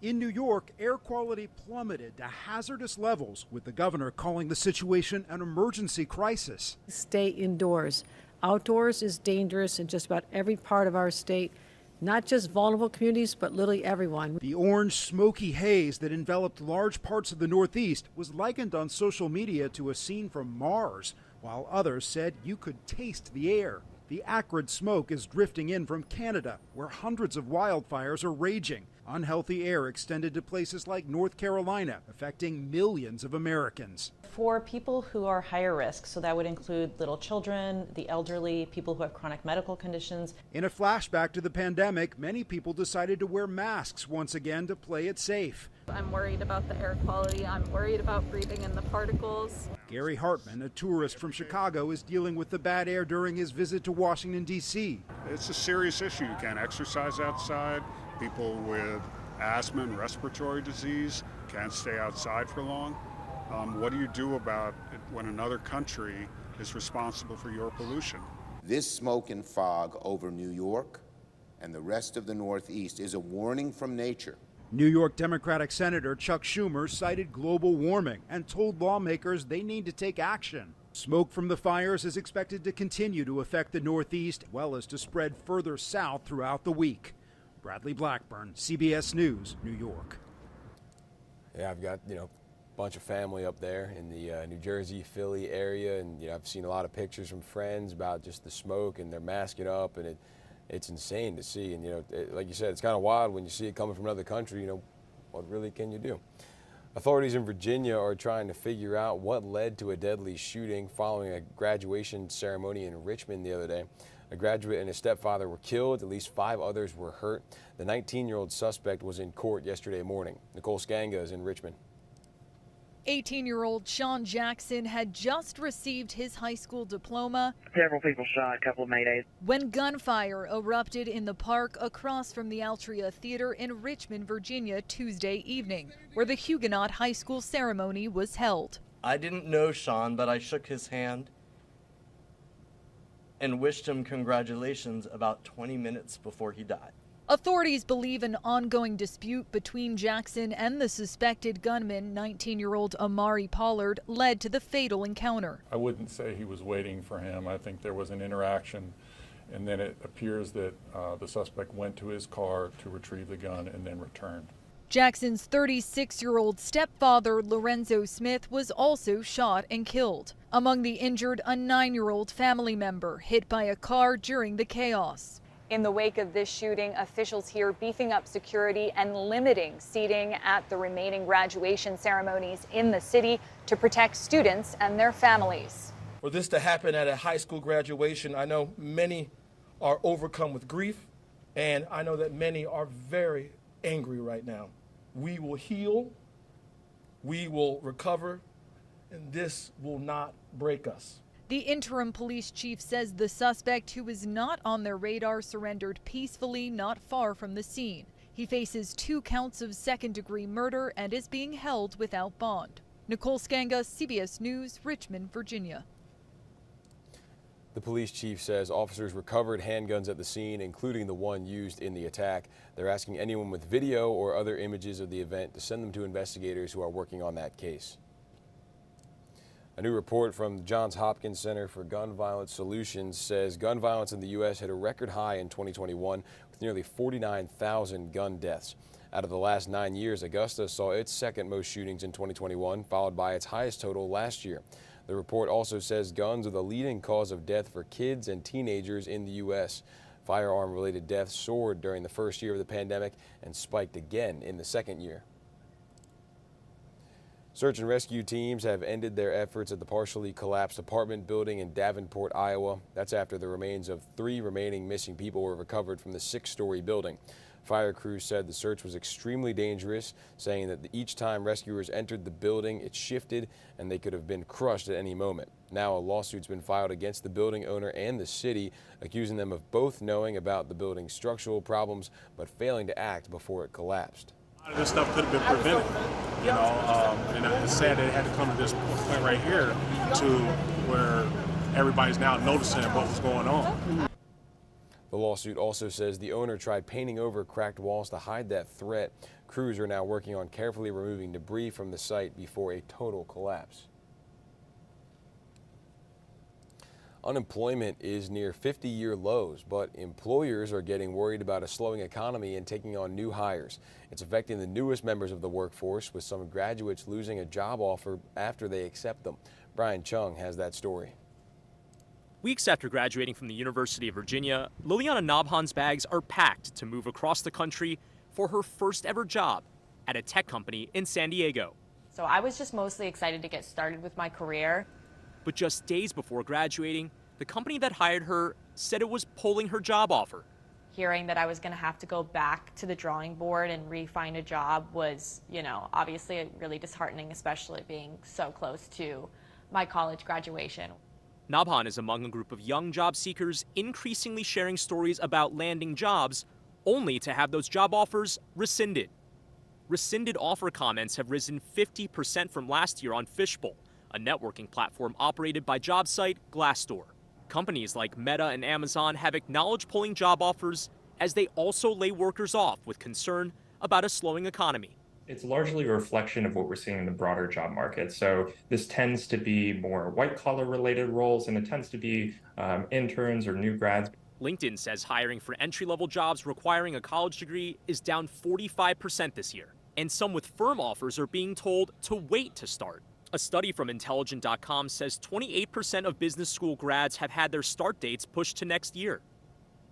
Speaker 8: In New York, air quality plummeted to hazardous levels, with the governor calling the situation an emergency crisis.
Speaker 9: Stay indoors. Outdoors is dangerous in just about every part of our state, not just vulnerable communities, but literally everyone.
Speaker 8: The orange, smoky haze that enveloped large parts of the Northeast was likened on social media to a scene from Mars, while others said you could taste the air. The acrid smoke is drifting in from Canada, where hundreds of wildfires are raging. Unhealthy air extended to places like North Carolina, affecting millions of Americans.
Speaker 10: For people who are higher risk, so that would include little children, the elderly, people who have chronic medical conditions.
Speaker 8: In a flashback to the pandemic, many people decided to wear masks once again to play it safe.
Speaker 12: I'm worried about the air quality. I'm worried about breathing in the particles.
Speaker 8: Gary Hartman, a tourist from Chicago, is dealing with the bad air during his visit to Washington, D.C.
Speaker 26: It's a serious issue. You can't exercise outside. People with asthma and respiratory disease can't stay outside for long. What do you do about it when another country is responsible for your pollution?
Speaker 27: This smoke and fog over New York and the rest of the Northeast is a warning from nature.
Speaker 8: New York Democratic Senator Chuck Schumer cited global warming and told lawmakers they need to take action. Smoke from the fires is expected to continue to affect the Northeast, as well as to spread further south throughout the week. Bradley Blackburn, CBS News, New York.
Speaker 1: Yeah, I've got, a bunch of family up there in the New Jersey, Philly area, and I've seen a lot of pictures from friends about just the smoke, and they're masking up, and it's insane to see. And like you said, it's kind of wild when you see it coming from another country. What really can you do? Authorities in Virginia are trying to figure out what led to a deadly shooting following a graduation ceremony in Richmond the other day. A graduate and his stepfather were killed. At least 5 others were hurt. The 19-year-old suspect was in court yesterday morning. Nicole Skanga is in Richmond.
Speaker 28: 18-year-old Sean Jackson had just received his high school diploma.
Speaker 29: Several people shot, a couple of maydays.
Speaker 28: When gunfire erupted in the park across from the Altria Theater in Richmond, Virginia, Tuesday evening, where the Huguenot High School ceremony was held.
Speaker 30: I didn't know Sean, but I shook his hand and wished him congratulations about 20 minutes before he died.
Speaker 28: Authorities believe an ongoing dispute between Jackson and the suspected gunman, 19-year-old Amari Pollard, led to the fatal encounter.
Speaker 31: I wouldn't say he was waiting for him. I think there was an interaction, and then it appears that the suspect went to his car to retrieve the gun and then returned.
Speaker 28: Jackson's 36-year-old stepfather, Lorenzo Smith, was also shot and killed. Among the injured, a 9-year-old family member hit by a car during the chaos.
Speaker 32: In the wake of this shooting, officials here beefing up security and limiting seating at the remaining graduation ceremonies in the city to protect students and their families.
Speaker 33: For this to happen at a high school graduation, I know many are overcome with grief, and I know that many are very angry right now. We will heal, we will recover, and this will not break us.
Speaker 28: The interim police chief says the suspect, who was not on their radar, surrendered peacefully not far from the scene. He faces 2 counts of second-degree murder and is being held without bond. Nicole Skanga, CBS News, Richmond, Virginia.
Speaker 1: The police chief says officers recovered handguns at the scene, including the one used in the attack. They're asking anyone with video or other images of the event to send them to investigators who are working on that case. A new report from the Johns Hopkins Center for Gun Violence Solutions says gun violence in the U.S. hit a record high in 2021 with nearly 49,000 gun deaths. Out of the last 9 years, Augusta saw its second most shootings in 2021, followed by its highest total last year. The report also says guns are the leading cause of death for kids and teenagers in the U.S. Firearm-related deaths soared during the first year of the pandemic and spiked again in the second year. Search and rescue teams have ended their efforts at the partially collapsed apartment building in Davenport, Iowa. That's after the remains of 3 remaining missing people were recovered from the 6-story building. Fire crews said the search was extremely dangerous, saying that each time rescuers entered the building, it shifted and they could have been crushed at any moment. Now a lawsuit's been filed against the building owner and the city, accusing them of both knowing about the building's structural problems but failing to act before it collapsed.
Speaker 11: A lot of this stuff could have been prevented, and it's sad that it had to come to this point right here to where everybody's now noticing what was going on.
Speaker 1: The lawsuit also says the owner tried painting over cracked walls to hide that threat. Crews are now working on carefully removing debris from the site before a total collapse. Unemployment is near 50-year lows, but employers are getting worried about a slowing economy and taking on new hires. It's affecting the newest members of the workforce, with some graduates losing a job offer after they accept them. Brian Chung has that story.
Speaker 13: Weeks after graduating from the University of Virginia, Liliana Nabhan's bags are packed to move across the country for her first ever job at a tech company in San Diego.
Speaker 14: So I was just mostly excited to get started with my career.
Speaker 13: But just days before graduating, the company that hired her said it was pulling her job offer.
Speaker 14: Hearing that I was going to have to go back to the drawing board and re-find a job was, obviously really disheartening, especially being so close to my college graduation.
Speaker 13: Nabhan is among a group of young job seekers increasingly sharing stories about landing jobs only to have those job offers rescinded. Rescinded offer comments have risen 50% from last year on Fishbowl, a networking platform operated by job site Glassdoor. Companies like Meta and Amazon have acknowledged pulling job offers as they also lay workers off with concern about a slowing economy.
Speaker 15: It's largely a reflection of what we're seeing in the broader job market. So this tends to be more white-collar related roles, and it tends to be interns or new grads.
Speaker 13: LinkedIn says hiring for entry-level jobs requiring a college degree is down 45% this year, and some with firm offers are being told to wait to start. A study from Intelligent.com says 28% of business school grads have had their start dates pushed to next year.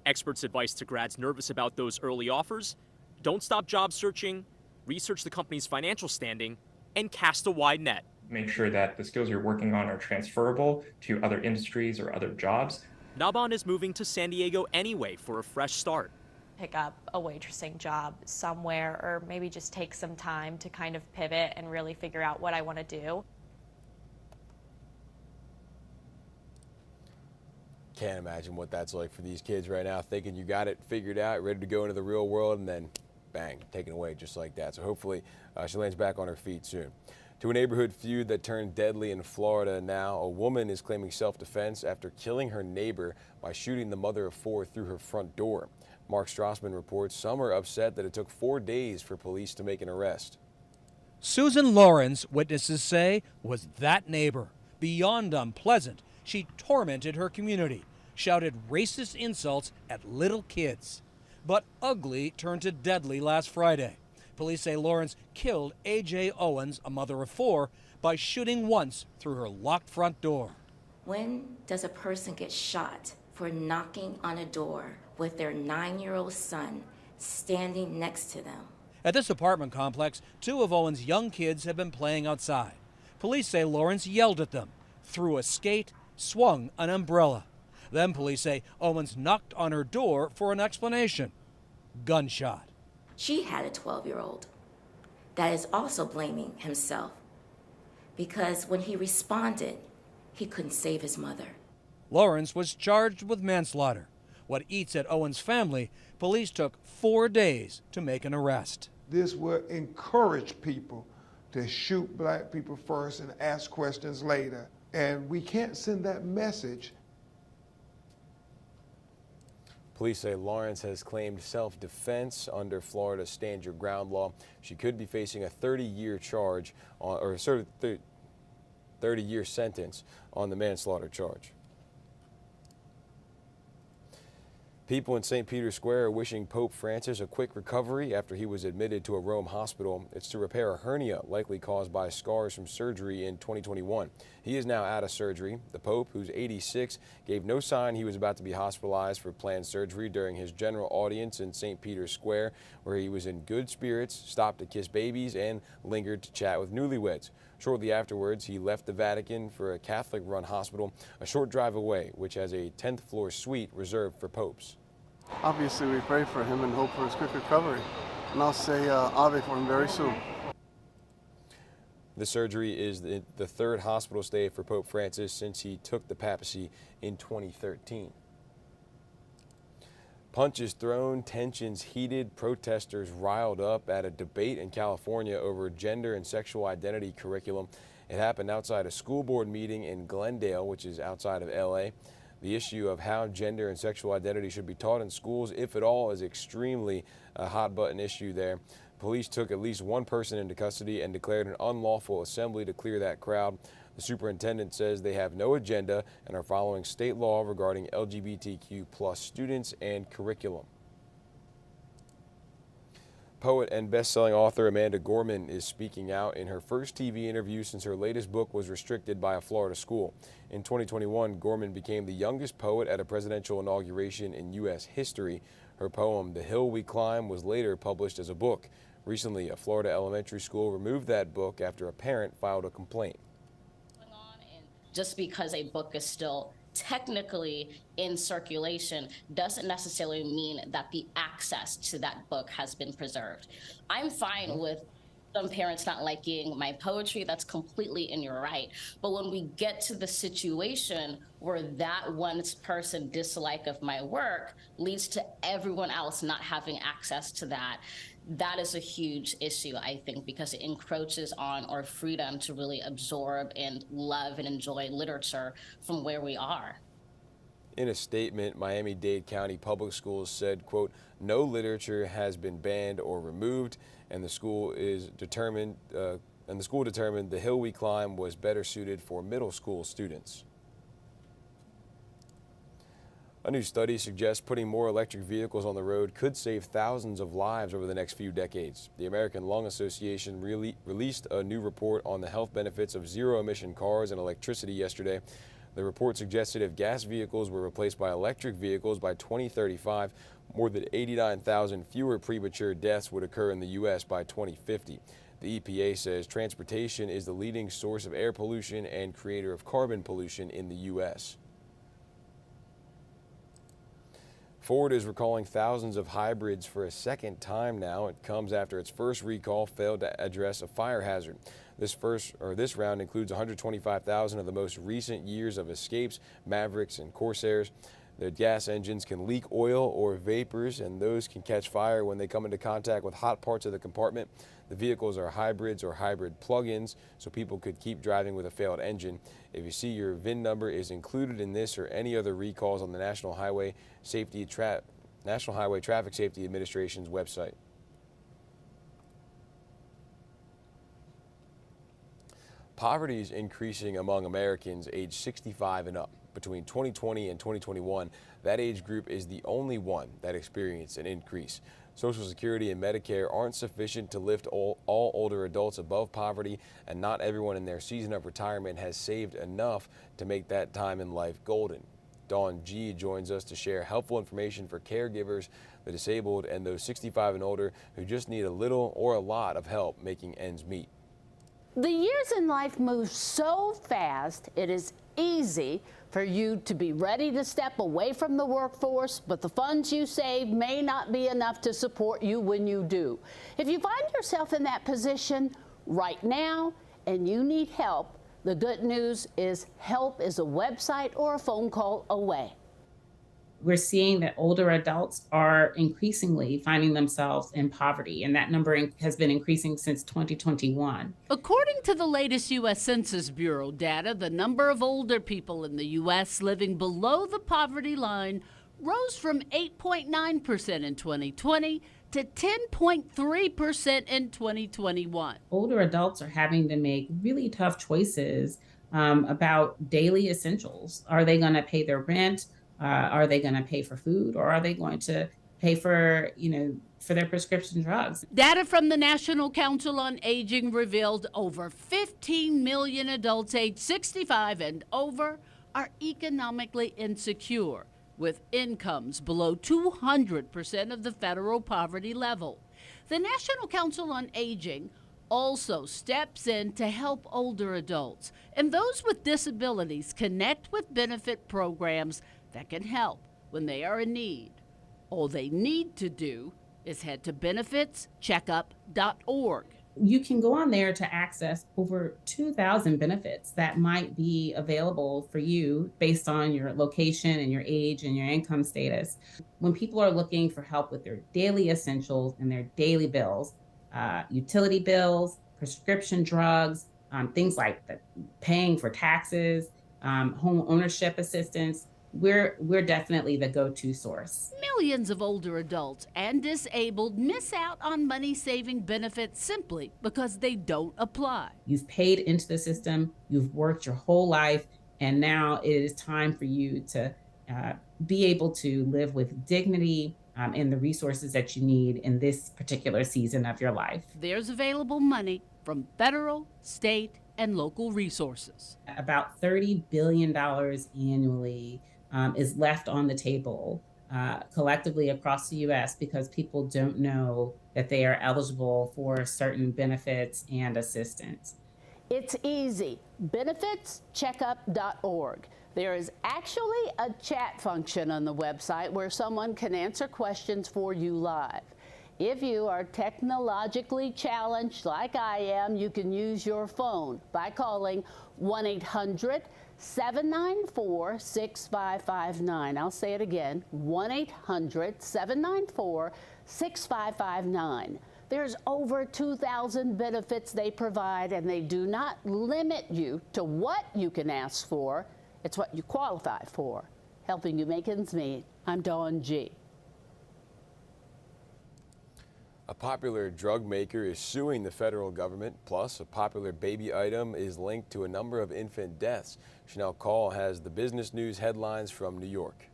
Speaker 13: Experts' advice to grads nervous about those early offers: don't stop job searching, research the company's financial standing, and cast a wide net.
Speaker 15: Make sure that the skills you're working on are transferable to other industries or other jobs.
Speaker 13: Nabhan is moving to San Diego anyway for a fresh start.
Speaker 14: Pick up a waitressing job somewhere, or maybe just take some time to kind of pivot and really figure out what I want to do.
Speaker 1: Can't imagine what that's like for these kids right now, thinking you got it figured out, ready to go into the real world, and then bang, taken away just like that. So hopefully she lands back on her feet soon. To a neighborhood feud that turned deadly in Florida now, a woman is claiming self-defense after killing her neighbor by shooting the mother of 4 through her front door. Mark Strassman reports some are upset that it took 4 days for police to make an arrest.
Speaker 16: Susan Lawrence, witnesses say, was that neighbor. Beyond unpleasant, she tormented her community, shouted racist insults at little kids. But ugly turned to deadly last Friday. Police say Lawrence killed A.J. Owens, a mother of 4, by shooting once through her locked front door.
Speaker 17: When does a person get shot for knocking on a door with their 9-year-old son standing next to them?
Speaker 16: At this apartment complex, 2 of Owens' young kids have been playing outside. Police say Lawrence yelled at them, threw a skate, swung an umbrella. Then police say Owens knocked on her door for an explanation. Gunshot.
Speaker 17: She had a 12-year-old that is also blaming himself because when he responded, he couldn't save his mother.
Speaker 16: Lawrence was charged with manslaughter. What eats at Owens' family, police took 4 days to make an arrest.
Speaker 18: This will encourage people to shoot black people first and ask questions later. And we can't send that message.
Speaker 1: Police say Lawrence has claimed self-defense under Florida's Stand Your Ground law. She could be facing a 30-year charge, 30-year sentence on the manslaughter charge. People in St. Peter's Square are wishing Pope Francis a quick recovery after he was admitted to a Rome hospital. It's to repair a hernia likely caused by scars from surgery in 2021. He is now out of surgery. The Pope, who's 86, gave no sign he was about to be hospitalized for planned surgery during his general audience in St. Peter's Square, where he was in good spirits, stopped to kiss babies, and lingered to chat with newlyweds. Shortly afterwards, he left the Vatican for a Catholic-run hospital a short drive away, which has a 10th floor suite reserved for popes.
Speaker 2: Obviously, we pray for him and hope for his quick recovery. And I'll say Ave for him very soon.
Speaker 1: The surgery is the third hospital stay for Pope Francis since he took the papacy in 2013. Punches thrown, tensions heated, protesters riled up at a debate in California over gender and sexual identity curriculum. It happened outside a school board meeting in Glendale, which is outside of LA. The issue of how gender and sexual identity should be taught in schools, if at all, is extremely a hot-button issue there. Police took at least one person into custody and declared an unlawful assembly to clear that crowd. The superintendent says they have no agenda and are following state law regarding LGBTQ+ students and curriculum. Poet and best-selling author Amanda Gorman is speaking out in her first TV interview since her latest book was restricted by a Florida school. In 2021, Gorman became the youngest poet at a presidential inauguration in U.S. history. Her poem, The Hill We Climb, was later published as a book. Recently, a Florida elementary school removed that book after a parent filed a complaint.
Speaker 3: Just because a book is still technically in circulation doesn't necessarily mean that the access to that book has been preserved. I'm fine with some parents not liking my poetry. That's completely in your right. But when we get to the situation where that one person dislike of my work leads to everyone else not having access to that, that is a huge issue, I think, because it encroaches on our freedom to really absorb and love and enjoy literature from where we are.
Speaker 1: In a statement, Miami-Dade County Public Schools said, quote, no literature has been banned or removed, and the school determined The Hill We Climb was better suited for middle school students. A new study suggests putting more electric vehicles on the road could save thousands of lives over the next few decades. The American Lung Association released a new report on the health benefits of zero-emission cars and electricity yesterday. The report suggested if gas vehicles were replaced by electric vehicles by 2035, more than 89,000 fewer premature deaths would occur in the U.S. by 2050. The EPA says transportation is the leading source of air pollution and creator of carbon pollution in the U.S. Ford is recalling thousands of hybrids for a second time now. It comes after its first recall failed to address a fire hazard. This round includes 125,000 of the most recent years of Escapes, Mavericks, and Corsairs. The gas engines can leak oil or vapors, and those can catch fire when they come into contact with hot parts of the compartment. The vehicles are hybrids or hybrid plug-ins, so people could keep driving with a failed engine. If you see your VIN number is included in this or any other recalls on the National Highway Traffic Safety Administration's website. Poverty is increasing among Americans aged 65 and up. Between 2020 and 2021, that age group is the only one that experienced an increase. Social Security and Medicare aren't sufficient to lift all older adults above poverty, and not everyone in their season of retirement has saved enough to make that time in life golden. Dawn G joins us to share helpful information for caregivers, the disabled, and those 65 and older who just need a little or a lot of help making ends meet.
Speaker 4: The years in life move so fast, it is easy for you to be ready to step away from the workforce, but the funds you save may not be enough to support you when you do. If you find yourself in that position right now and you need help, the good news is help is a website or a phone call away.
Speaker 5: We're seeing that older adults are increasingly finding themselves in poverty, and that number has been increasing since 2021.
Speaker 6: According to the latest U.S. Census Bureau data, the number of older people in the U.S. living below the poverty line rose from 8.9% in 2020 to 10.3% in 2021.
Speaker 5: Older adults are having to make really tough choices about daily essentials. Are they going to pay their rent? Are they going to pay for food, or are they going to pay for, for their prescription drugs?
Speaker 6: Data from the National Council on Aging revealed over 15 million adults aged 65 and over are economically insecure, with incomes below 200% of the federal poverty level. The National Council on Aging also steps in to help older adults and those with disabilities connect with benefit programs that can help when they are in need. All they need to do is head to benefitscheckup.org.
Speaker 5: You can go on there to access over 2,000 benefits that might be available for you based on your location and your age and your income status. When people are looking for help with their daily essentials and their daily bills, utility bills, prescription drugs, things like paying for taxes, home ownership assistance, we're definitely the go-to source.
Speaker 6: Millions of older adults and disabled miss out on money-saving benefits simply because they don't apply.
Speaker 5: You've paid into the system, you've worked your whole life, and now it is time for you to be able to live with dignity and the resources that you need in this particular season of your life.
Speaker 6: There's available money from federal, state, and local resources.
Speaker 5: About $30 billion annually is left on the table collectively across the U.S. because people don't know that they are eligible for certain benefits and assistance.
Speaker 4: It's easy. Benefitscheckup.org. There is actually a chat function on the website where someone can answer questions for you live. If you are technologically challenged like I am, you can use your phone by calling 1-800-794-6559. I'll say it again, 1-800-794-6559. There's over 2,000 benefits they provide, and they do not limit you to what you can ask for. It's what you qualify for. Helping you make ends meet, I'm Dawn G.
Speaker 1: A popular drug maker is suing the federal government, plus a popular baby item is linked to a number of infant deaths. Chanel Call has the business news headlines from New York.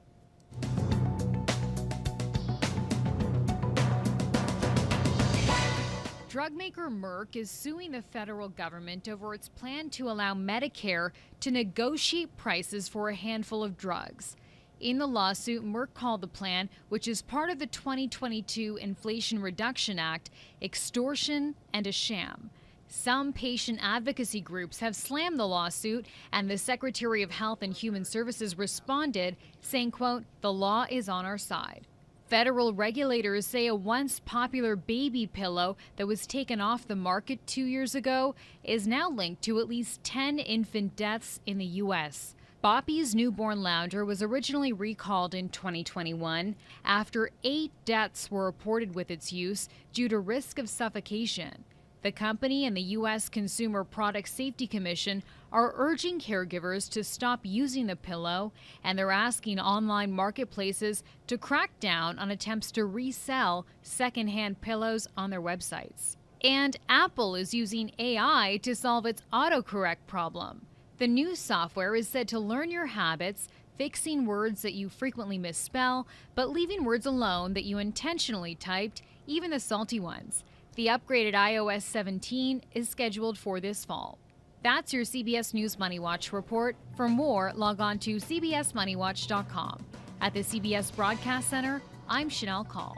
Speaker 7: Drug maker Merck is suing the federal government over its plan to allow Medicare to negotiate prices for a handful of drugs. In the lawsuit, Merck called the plan, which is part of the 2022 Inflation Reduction Act, extortion and a sham. Some patient advocacy groups have slammed the lawsuit, and the Secretary of Health and Human Services responded, saying, quote, "The law is on our side." Federal regulators say a once popular baby pillow that was taken off the market 2 years ago is now linked to at least 10 infant deaths in the U.S. Boppy's newborn lounger was originally recalled in 2021 after 8 deaths were reported with its use due to risk of suffocation. The company and the U.S. Consumer Product Safety Commission are urging caregivers to stop using the pillow, and they're asking online marketplaces to crack down on attempts to resell secondhand pillows on their websites. And Apple is using AI to solve its autocorrect problem. The new software is said to learn your habits, fixing words that you frequently misspell, but leaving words alone that you intentionally typed, even the salty ones. The upgraded iOS 17 is scheduled for this fall. That's your CBS News Money Watch report. For more, log on to cbsmoneywatch.com. At the CBS Broadcast Center, I'm Chanel Call.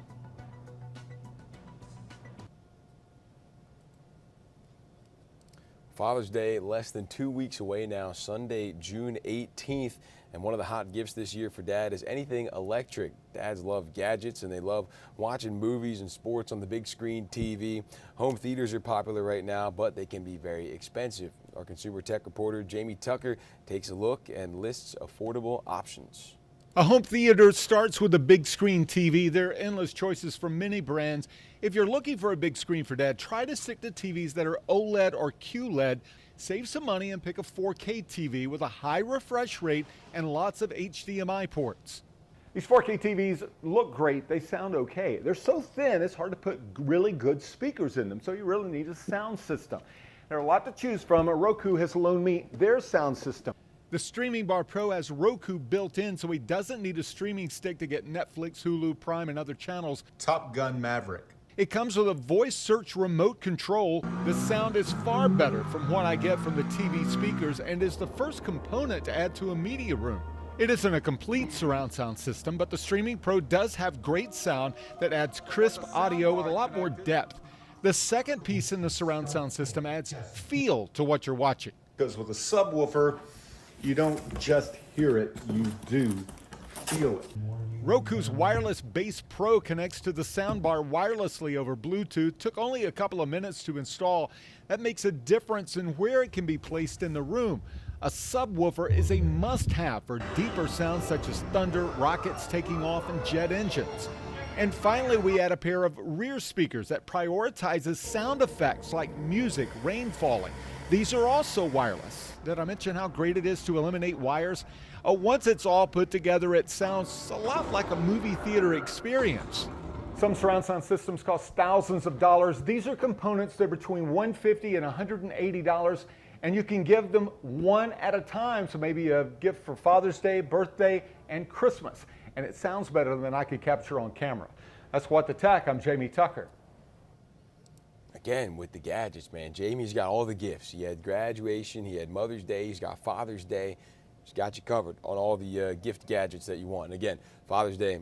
Speaker 1: Father's Day less than 2 weeks away now, Sunday, June 18th. And one of the hot gifts this year for Dad is anything electric. Dads love gadgets and they love watching movies and sports on the big screen TV. Home theaters are popular right now, but they can be very expensive. Our consumer tech reporter Jamie Tucker takes a look and lists affordable options.
Speaker 9: A home theater starts with a big screen TV. There are endless choices from many brands. If you're looking for a big screen for Dad, try to stick to TVs that are OLED or QLED. Save some money and pick a 4K TV with a high refresh rate and lots of HDMI ports.
Speaker 10: These 4K TVs look great, they sound okay. They're so thin, it's hard to put really good speakers in them, so you really need a sound system. There are a lot to choose from. Roku has loaned me their sound system.
Speaker 9: The Streaming Bar Pro has Roku built in, so he doesn't need a streaming stick to get Netflix, Hulu, Prime, and other channels.
Speaker 8: Top Gun Maverick.
Speaker 9: It comes with a voice search remote control. The sound is far better from what I get from the TV speakers and is the first component to add to a media room. It isn't a complete surround sound system, but the Streaming Pro does have great sound that adds crisp audio with a lot more depth. The second piece in the surround sound system adds feel to what you're watching.
Speaker 8: Because with a subwoofer, you don't just hear it, you do feel it.
Speaker 9: Roku's Wireless Bass Pro connects to the soundbar wirelessly over Bluetooth. Took only a couple of minutes to install. That makes a difference in where it can be placed in the room. A subwoofer is a must-have for deeper sounds such as thunder, rockets taking off, and jet engines. And finally, we add a pair of rear speakers that prioritizes sound effects like music, rain falling. These are also wireless. Did I mention how great it is to eliminate wires? Once it's all put together, it sounds a lot like a movie theater experience.
Speaker 10: Some surround sound systems cost thousands of dollars. These are components that are between $150 and $180, and you can give them one at a time. So maybe a gift for Father's Day, birthday, and Christmas. And it sounds better than I could capture on camera. That's What the Tech. I'm Jamie Tucker.
Speaker 1: Again, with the gadgets, man. Jamie's got all the gifts. He had graduation, he had Mother's Day, he's got Father's Day. He's got you covered on all the gift gadgets that you want. And again, Father's Day,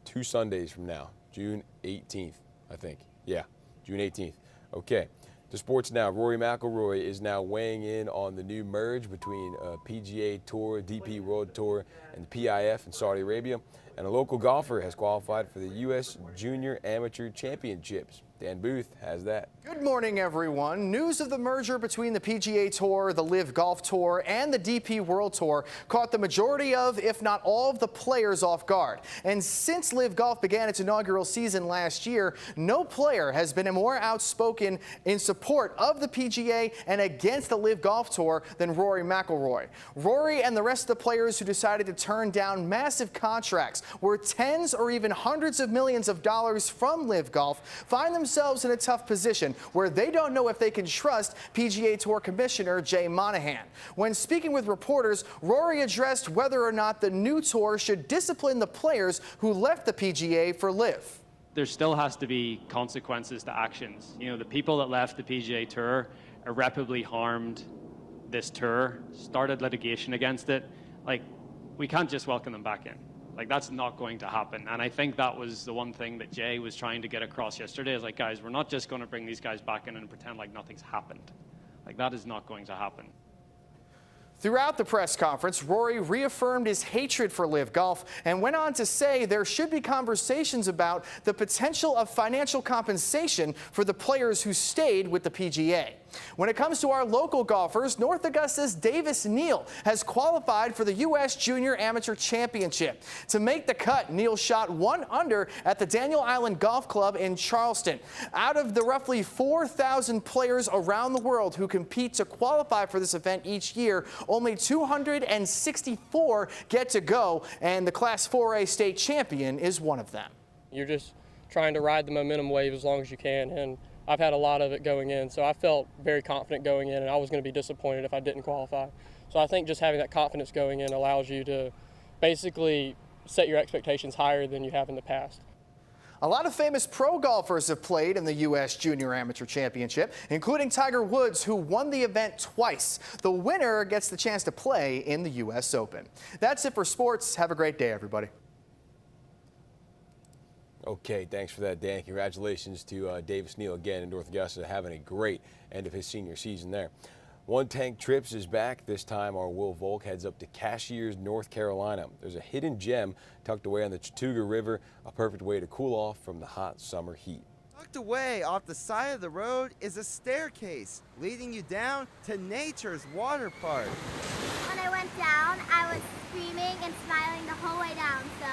Speaker 1: 2 Sundays from now, June 18th, I think. Yeah, June 18th. Okay, to sports now. Rory McIlroy is now weighing in on the new merge between PGA Tour, DP World Tour, and PIF in Saudi Arabia. And a local golfer has qualified for the U.S. Junior Amateur Championships. Dan Booth has that.
Speaker 12: Good morning, everyone. News of the merger between the PGA Tour, the LIV Golf Tour, and the DP World Tour caught the majority of, if not all of the players off guard. And since LIV Golf began its inaugural season last year, no player has been more outspoken in support of the PGA and against the LIV Golf Tour than Rory McIlroy. Rory and the rest of the players who decided to turn down massive contracts worth tens or even hundreds of millions of dollars from LIV Golf find themselves in a tough position where they don't know if they can trust PGA Tour Commissioner Jay Monahan. When speaking with reporters, Rory addressed whether or not the new tour should discipline the players who left the PGA for LIV.
Speaker 19: There still has to be consequences to actions. You know, the people that left the PGA Tour irreparably harmed this tour, started litigation against it. Like, we can't just welcome them back in. Like, that's not going to happen. And I think that was the one thing that Jay was trying to get across yesterday is like, guys, we're not just going to bring these guys back in and pretend like nothing's happened. Like, that is not going to happen.
Speaker 12: Throughout the press conference, Rory reaffirmed his hatred for LIV Golf and went on to say there should be conversations about the potential of financial compensation for the players who stayed with the PGA. When it comes to our local golfers, North Augusta's Davis Neal has qualified for the U.S. Junior Amateur Championship. To make the cut, Neal shot 1 under at the Daniel Island Golf Club in Charleston. Out of the roughly 4,000 players around the world who compete to qualify for this event each year, only 264 get to go, and the Class 4A state champion is one of them.
Speaker 20: You're just trying to ride the momentum wave as long as you can, and I've had a lot of it going in, so I felt very confident going in, and I was going to be disappointed if I didn't qualify. So I think just having that confidence going in allows you to basically set your expectations higher than you have in the past.
Speaker 12: A lot of famous pro golfers have played in the U.S. Junior Amateur Championship, including Tiger Woods, who won the event twice. The winner gets the chance to play in the U.S. Open. That's it for sports. Have a great day, everybody.
Speaker 1: Okay, thanks for that, Dan. Congratulations to Davis Neal again in North Augusta, having a great end of his senior season there. One Tank Trips is back. This time our Will Volk heads up to Cashiers, North Carolina. There's a hidden gem tucked away on the Chattooga River, a perfect way to cool off from the hot summer heat.
Speaker 21: Tucked away off the side of the road is a staircase leading you down to nature's water park.
Speaker 22: When I went down, I was screaming and smiling the whole way down, so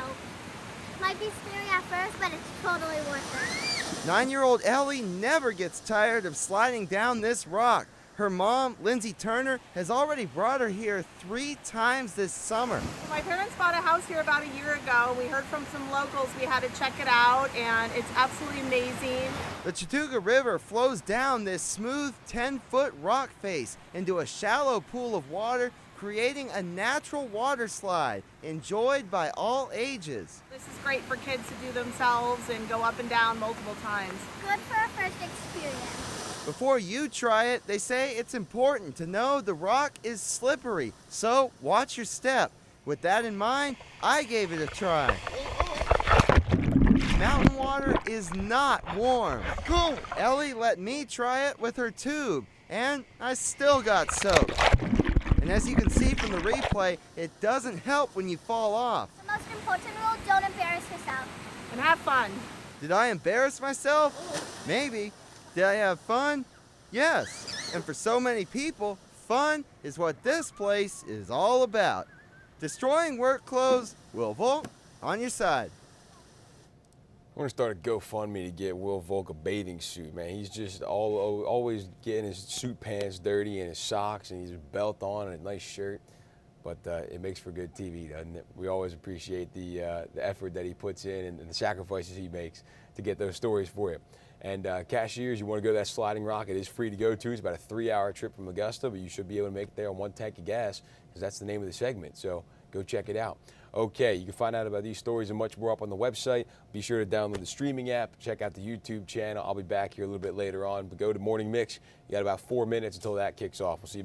Speaker 22: might be scary at first, but it's totally worth it.
Speaker 21: 9-year-old Ellie never gets tired of sliding down this rock. Her mom, Lindsay Turner, has already brought her here 3 times this summer.
Speaker 11: My parents bought a house here about a year ago. We heard from some locals. We had to check it out, and it's absolutely amazing.
Speaker 21: The Chattooga River flows down this smooth 10-foot rock face into a shallow pool of water, creating a natural water slide enjoyed by all ages.
Speaker 11: This is great for kids to do themselves and go up and down multiple times.
Speaker 22: Good for a first experience.
Speaker 21: Before you try it, they say it's important to know the rock is slippery, so watch your step. With that in mind, I gave it a try. Mountain water is not warm. Ellie let me try it with her tube, and I still got soaked. And as you can see from the replay, it doesn't help when you fall off.
Speaker 22: The most important rule, don't embarrass yourself.
Speaker 11: And have fun.
Speaker 21: Did I embarrass myself? Maybe. Did I have fun? Yes. And for so many people, fun is what this place is all about. Destroying work clothes, Will Volk, on your side.
Speaker 1: I'm gonna start a GoFundMe to get Will Volk a bathing suit, man. He's just always getting his suit pants dirty and his socks, and he's a belt on and a nice shirt. But it makes for good TV, doesn't it? We always appreciate the effort that he puts in and the sacrifices he makes to get those stories for you. And cashiers, you want to go to that Sliding Rock, it is free to go to. It's about a 3-hour trip from Augusta, but you should be able to make it there on 1 tank of gas, because that's the name of the segment. So go check it out. Okay, you can find out about these stories and much more up on the website. Be sure to download the streaming app, check out the YouTube channel. I'll be back here a little bit later on, but go to Morning Mix. You got about 4 minutes until that kicks off. We'll see you back.